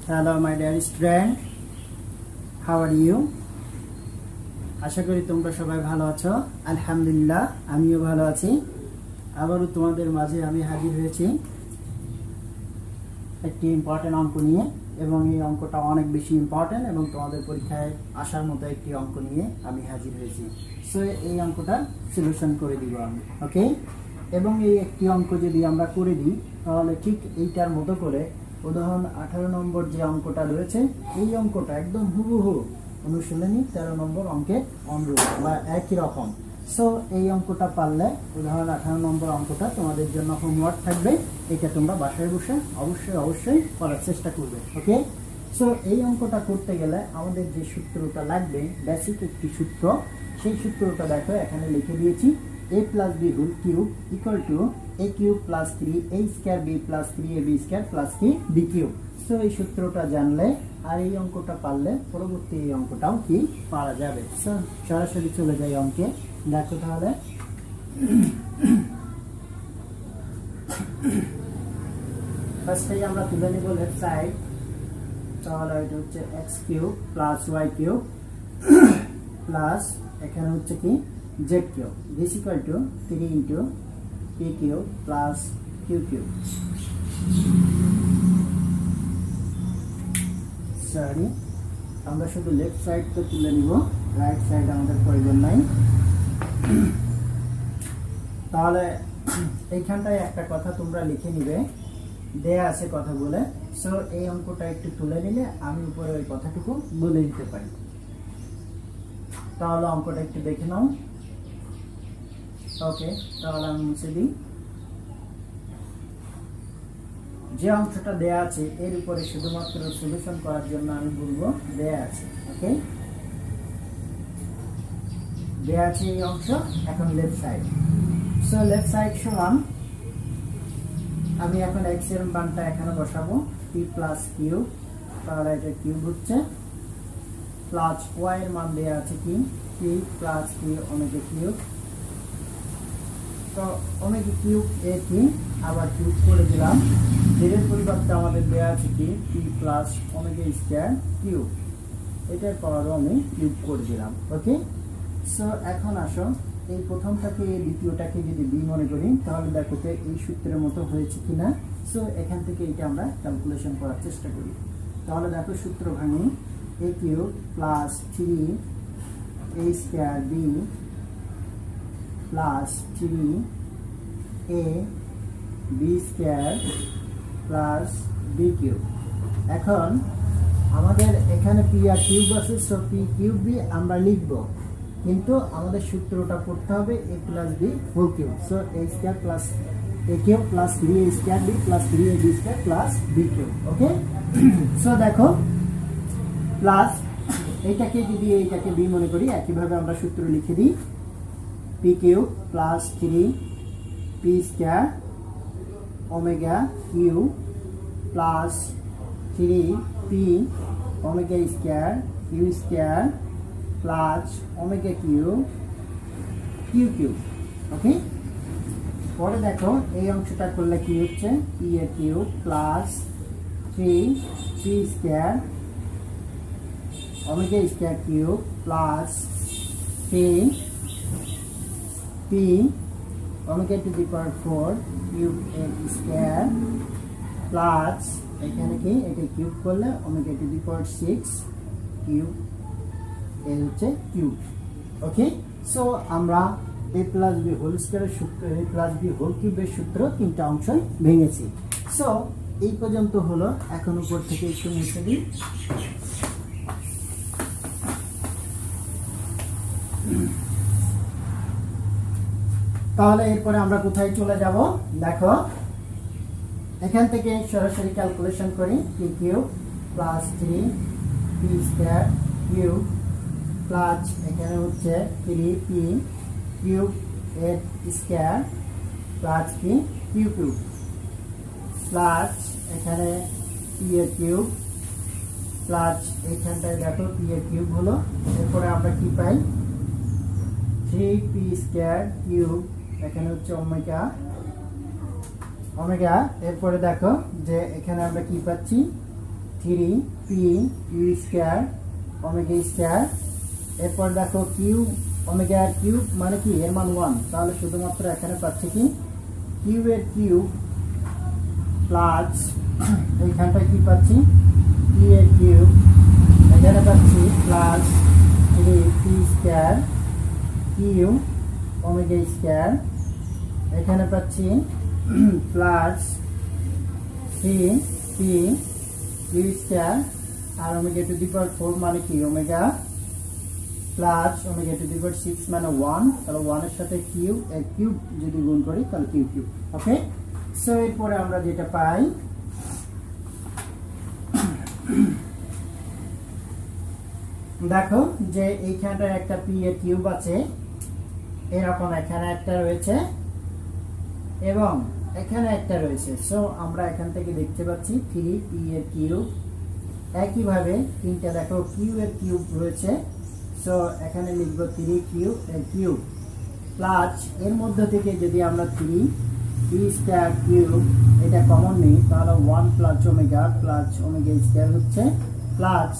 Hello my dear student, how are you? আশা করি তোমরা সবাই ভালো আছো। আলহামদুলিল্লাহ আমিও ভালো আছি। আবারও তোমাদের মাঝে আমি হাজির হয়েছি একটি ইম্পর্টেন্ট অঙ্ক নিয়ে, এবং এই অঙ্কটা অনেক বেশি ইম্পর্টেন্ট এবং তোমাদের পরীক্ষায় আসার মতো একটি অঙ্ক নিয়ে আমি হাজির হয়েছি। সো এই অঙ্কটা সলিউশন করে দিব আমি, ওকে। এবং এই একটি অঙ্ক যদি আমরা করে দিই তাহলে ঠিক এইটার মতো করে উদাহরণ 18 নম্বর যে অঙ্কটা রয়েছে এই অঙ্কটা একদম হুবহু অনুশীলনী 13 নম্বর অঙ্কের অনুরূপ বা একই রকম। সো এই অঙ্কটা পারলে উদাহরণ 18 নম্বর অঙ্কটা তোমাদের জন্য হোমওয়ার্ক থাকবে, এটা তোমরা বাসায় বসে অবশ্যই করার চেষ্টা করবে, ওকে। সো এই অঙ্কটা করতে গেলে আমাদের যে সূত্রটা লাগবে, বেসিক একটি সূত্র, সেই সূত্রটা দেখো এখানে লিখে দিয়েছি। a plus b whole cube equal to a cube plus 3a square b plus 3ab square plus কি b cube। সো এই সূত্রটা জানলে আর এই অঙ্কটা পারলে পরবর্তী এই অঙ্কটাও কি পারা যাবে। সো সরাসরি চলে যাই অঙ্কে। দেখো তাহলে ফার্স্টেই আমরা তুলে নিব লেফট সাইড। তাহলে এটা হচ্ছে x cube plus y cube plus এখানে হচ্ছে কি z cube, this equal to 3 into p cube plus q cube. Sorry, আমরা শুধু লেফট সাইড তো তুলে নিব, রাইট সাইড আমাদের প্রয়োজন নাই। তাহলে এইখানটায় একটা কথা তোমরা লিখে নিবে, দেয়া আছে কথা বলে। সো এই অঙ্কটা একটু তুলে নিলে আমি উপরে ওই কথাটুকু বলে দিতে পারি। তাহলে অঙ্কটা একটু দেখে নাও, ওকে। তাহলে আমি মুছে দিই। যে অংশটা দেয়া আছে এর উপরে শুধুমাত্র সলিউশন করার জন্য আমি বলবো দেয়া আছে, ওকে। দেয়া আছে এই অংশ। এখন left side. So left side সমান, আমি এখন x এর মানটা এখানে বসাবো p প্লাস কিউ, তাহলে এটা কিউব হচ্ছে, প্লাস y এর মান দেয়া আছে কি p plus q omega cube. তো ওমেগা কিউব এ কি আবার কিউব করে দিলাম, এর পরিবর্তে আমাদের দেয়া আছে কি p plus omega square cube, এটার পাওয়ারও আমি কিউব করে দিলাম, ওকে। সো এখন আসো এই প্রথমটাকে দ্বিতীয়টাকে যদি b মনে করি তাহলে দেখো যে এই সূত্রের মতো হয়েছে কিনা। সো এখান থেকে এটা আমরা ক্যালকুলেশন করার চেষ্টা করি। তাহলে দেখো সূত্র ভাঙি, a cube plus 3a square b plus 3a b square plus b cube. এখন আমাদের এখানে p আর কিউব আছে, সো p কিউব b আমরা লিখব, কিন্তু আমাদের সূত্রটা পড়তে হবে a plus b whole cube. So a square plus a cube plus 3a square b plus 3ab square plus b cube, okay. So দেখো প্লাস এইটাকে যদি এইটাকে b মনে করি, একইভাবে আমরা সূত্র লিখে দিই, p cube plus 3p square omega cube plus 3p omega square q square plus omega cube q cube, okay. পরে দেখো এই অংশটা করলে কি হচ্ছে, p এর cube plus 3p square omega square cube plus 3p omega to the power 4 cube এর square plus এখানে কি এটা কিউব করলে omega to the power 6 cube এর হচ্ছে কিউব, ওকে। সো আমরা a প্লাস b হোল স্কয়ারের সূত্র, a প্লাস b হোল কিউবের সূত্র তিনটা অংশ ভেঙেছি। সো এই পর্যন্ত হলো। এখন উপর থেকে একটু মুছে দিই। তাহলে এরপরে আমরা কোথায় চলে যাব, দেখো এখান থেকে সরাসরি ক্যালকুলেশন করি, p cube plus 3p square cube plus এখানে হচ্ছে 3p কিউব এর স্কয়ার প্লাস কি কিউ কিউব প্লাস এখানে p এর কিউব প্লাস এইখানটায় দেখো p এর কিউব হলো। এরপরে আমরা কি পাই, 3p স্কয়ার কিউব, এখানে হচ্ছে ওমেগা ওমেগা। এরপরে দেখো যে এখানে আমরা কি পাচ্ছি, 3 3 P U square omega square. এরপর দেখো কিউ ওমেগা কিউব মানে কি এর মান 1, তাহলে শুধুমাত্র এখানে পাচ্ছি কি কিউবের কিউব প্লাস এইখানটা কি পাচ্ছি পি এর কিউব, এখানে পাচ্ছি plus 3 P square q omega square, এখানে পাচ্ছি প্লাস 3 পি কিউ স্কয়ার আর ওমেগা টু দি পাওয়ার 4 মানে কি omega plus omega to the power 6 মানে 1, তাহলে 1 এর সাথে কিউ এর কিউব যদি গুণ করি তাহলে কিউ কিউব। ওকে, সো এরপরে আমরা যেটা পাই দেখো যে এইখানটা একটা পি এর কিউব আছে, এরকম এখানে একটা রয়েছে এবং এখানে একটা রয়েছে। সো আমরা এখান থেকে দেখতে পাচ্ছি 3 পি এর কিউব, একইভাবে তিনটা দেখো কিউ এর কিউব রয়েছে। সো এখানে লিখব 3 কিউ এর কিউব প্লাস এর মধ্যে থেকে যদি আমরা 3 পি স্কয়ার কিউব এটা কমন নিই তাহলে 1 প্লাস ওমেগা স্কয়ার হচ্ছে প্লাস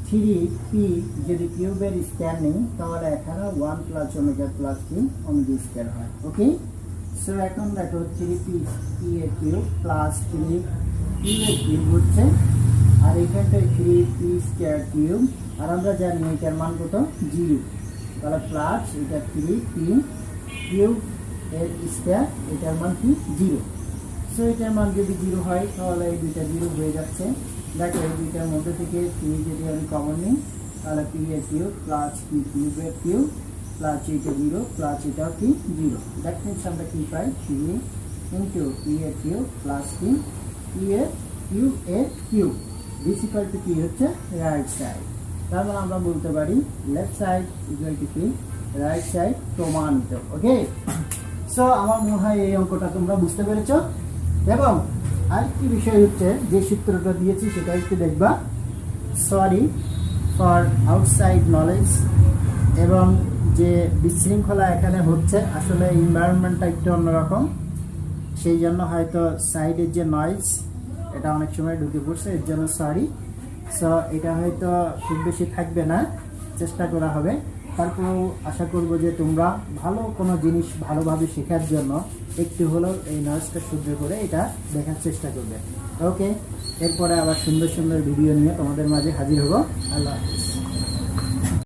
3 পি যদি কিউবের স্কয়ার নেই তাহলে এখানে 1 প্লাস ওমেগা স্কয়ার হয়। ওকে, সো এখন দেখো 3 পি এর কিউব প্লাস 3 পি এর কিউব হচ্ছে আর এখানটায় 3 পি স্কয়ার কিউব আর আমরা জানি এটার মান কত 0, তাহলে প্লাস এটা 3 পি কিউব এর স্কয়ার এটার মান কি 0। সো এটার মান যদি 0 হয় তাহলে এই দুইটা 0 হয়ে যাচ্ছে। দেখো এই দুইটার মধ্যে থেকে 3 যদি আমি কমন নিই তাহলে পি এর কিউব প্লাস পি কিউবের কিউব প্লাস এটা 0 প্লাস এটাও কি 0। দ্যাট মিনস আমরা কি পাই 3 ইন্টু পি এর কিউব প্লাস পি এর কিউব দিস ইকুয়াল টু কি হচ্ছে রাইট সাইড। তার মানে আমরা বলতে পারি লেফট সাইড ইকুয়াল টু কি রাইট সাইড প্রমাণিত। ওকে, সো আমার মনে হয় এই অঙ্কটা তোমরা বুঝতে পেরেছো। এবং আরেকটি বিষয় হচ্ছে যে সূত্রটা দিয়েছি সেটা একটু দেখবা। সরি ফর আউটসাইড নলেজ, এবং যে বিশৃঙ্খলা এখানে হচ্ছে আসলে এনভায়রনমেন্টটা একটু অন্যরকম, সেই জন্য হয়তো সাইডের যে নয়েজ এটা অনেক সময় ঢুকে পড়ছে, এর জন্য সরি। সো এটা হয়তো খুব বেশি থাকবে না, চেষ্টা করা হবে। তারপরেও আশা করব যে তোমরা ভালো কোনো জিনিস ভালোভাবে শেখার জন্য একটু হলেও এই নয়েজটা সহ্য করে এটা দেখার চেষ্টা করবে। ওকে, এরপরে আবার সুন্দর সুন্দর ভিডিও নিয়ে তোমাদের মাঝে হাজির হব। আল্লাহ হাফেজ।